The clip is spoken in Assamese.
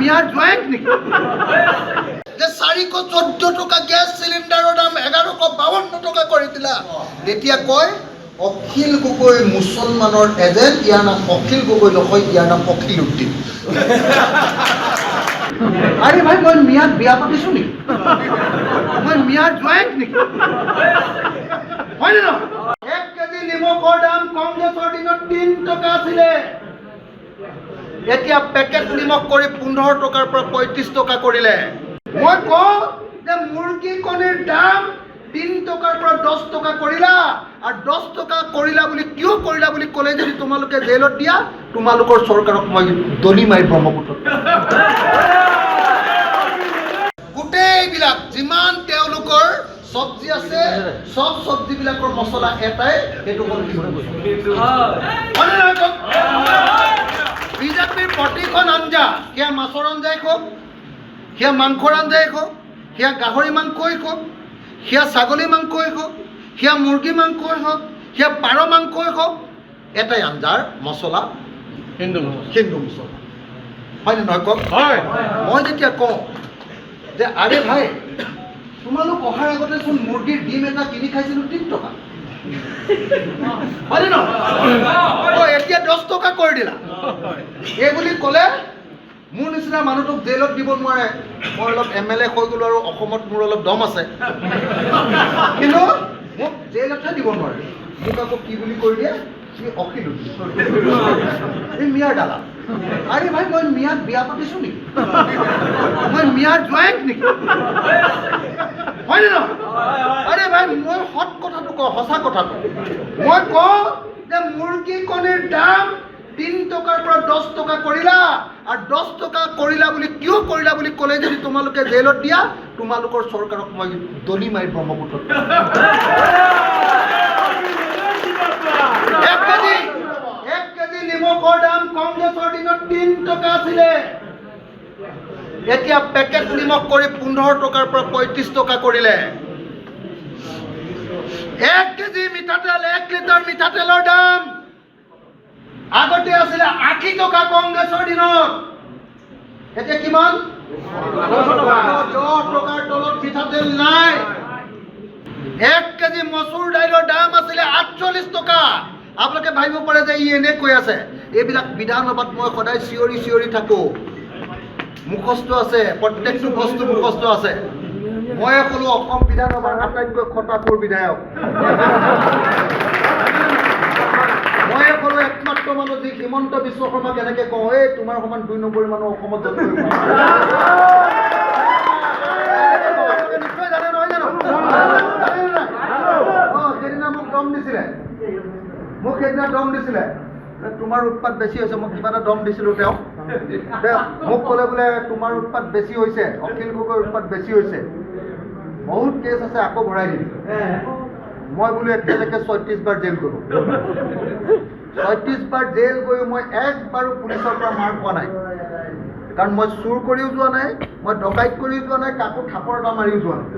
মিয়াৰ জয়েন্ট নাকি যে 414 টকা গ্যাস সিলিন্ডাৰৰ দাম 1152 টকা কৰি দিলা তেতিয়া কয় অখিল গগৈ মুছলমানৰ এজেণ্ট ইয়াৰ নাম অখিল গগৈ নহয় ইয়াৰ নাম অখিল উদ্দিন আরে ভাই মই মিয়ার বিয়া পাতিছো নি মই মিয়ার জয়েন্ট নাকি হয় না 1 কেজি নিমখৰ দাম কংগ্ৰেছৰ দিনত 3 টকা আছিলে এতিয়া পেকেট নিমখ কৰি 15 টকাৰ পৰা 35 টকা কৰিলে মই কওঁ যে মুৰ্গী কণীৰ দাম 3 টকাৰ পৰা 10 টকা কৰিলা আৰু 10 টকা কৰিলা বুলি কিয় কৰিলা বুলি ক'লে যদি তোমালোকে জেলত দিয়া তোমালোকৰ চৰকাৰক মই দলি মাৰি ব্ৰহ্মপুত্ৰত গোটেইবিলাক যিমান তেওঁলোকৰ চব্জি আছে সব চব্জিবিলাকৰ মছলা এটাই সেইটো হ'ল বিজেপিৰ প্ৰতিখন আঞ্জা সেয়া মাছৰ আঞ্জাই খোক সেয়া মাংসৰ আঞ্জাই খোক সেয়া গাহৰি মাংসই খোক সেয়া ছাগলী মাংসই খোক সেয়া মুৰ্গী মাংসই হওক সেয়া পাৰ মাংসই হওক এটাই আঞ্জাৰ মছলা হিন্দু মছলা হয়নে নহয় কওক মই যেতিয়া কওঁ যে আৰে ভাই তোমালোক অহাৰ আগতে চোন মুৰ্গীৰ ডিম এটা কিনি খাইছিলোঁ 3 টকা হয়নে নহয় এতিয়া 10 টকা কৰি দিলা এই বুলি ক'লে মোৰ নিচিনা মানুহটোক জেলত দিব নোৱাৰে মই অলপ MLA হৈ গ'লো আৰু অসমত মোৰ অলপ দম আছে কিন্তু মোক জেলতহে দিব নোৱাৰে মোক আকৌ কি বুলি কৈ দিয়ে সি অখিল এই মিয়াৰ দালা আৰে ভাই মই মিয়াক বিয়া পাতিছো নি মই মিয়াৰ জয়েন্ট নেকি হয় না আরে ভাই মই সৎ কথাটো কওঁ সঁচা কথাটো মই কওঁ যে মুৰ্গী কণীৰ দাম 3 টকাৰ পৰা 10 টকা কৰিলা আৰু 10 টকা কৰিলা বুলি কিয় কৰিলা বুলি ক'লে যদি তোমালোকে জেলত দিয়া তোমালোকৰ চৰকাৰক মই দলি মাৰি ব্ৰহ্মপুত্ৰত 1 কেজি নিমখৰ দাম কংগ্ৰেছৰ দিনত 3 টকা আছিলে এতিয়া পেকেট নিমখ কৰি 15 টকাৰ পৰা 35 টকা কৰিলে 1 কেজি মিঠাতেল 1 লিটাৰ মিঠাতেলৰ দাম আগতে আছিলে 80 টকা কংগ্ৰেছৰ দিনত এতিয়া কিমান 10 টকাৰ তলত মিঠাতেল নাই 1 কেজি মচুৰ দাইলৰ দাম আছিলে 48 টকা আপোনালোকে ভাবিব পাৰে যে ই এনে কৈ আছে এইবিলাক বিধানসভাত মই সদায় চিঞৰি থাকো মুখস্থ আছে প্ৰত্যেকটো বস্তু মুখস্থ আছে মই ক'লো অসম বিধানসভাৰ আটাইতকৈ খটাখুৰ বিধায়ক মই ক'লো একমাত্ৰ মানুহ যি হিমন্ত বিশ্ব শৰ্মাক এনেকৈ কওঁ এই তোমাৰ সমান 2 নম্বৰ মানুহ অসমত জন্ম নিশ্চয় জানে নহয় জানো সেইদিনা মোক দম দিছিলে তোমাৰ উৎপাত বেছি হৈছে মই কিবা এটা দম দিছিলোঁ তেওঁ মোক ক'লে বোলে তোমাৰ উৎপাত বেছি হৈছে অখিল গগৈৰ উৎপাত বেছি হৈছে বহুত কেছ আছে আকৌ ভৰাই দিবি মই বোলো এতিয়ালৈকে 36 বাৰ জেল গ'লোঁ 36 বাৰ জেল গৈও মই একবাৰো পুলিচৰ পৰা মাৰ খোৱা নাই কাৰণ মই চুৰ কৰিও যোৱা নাই মই ডকাইত কৰিও যোৱা নাই কাকো থাপৰ এটা মাৰিও যোৱা নাই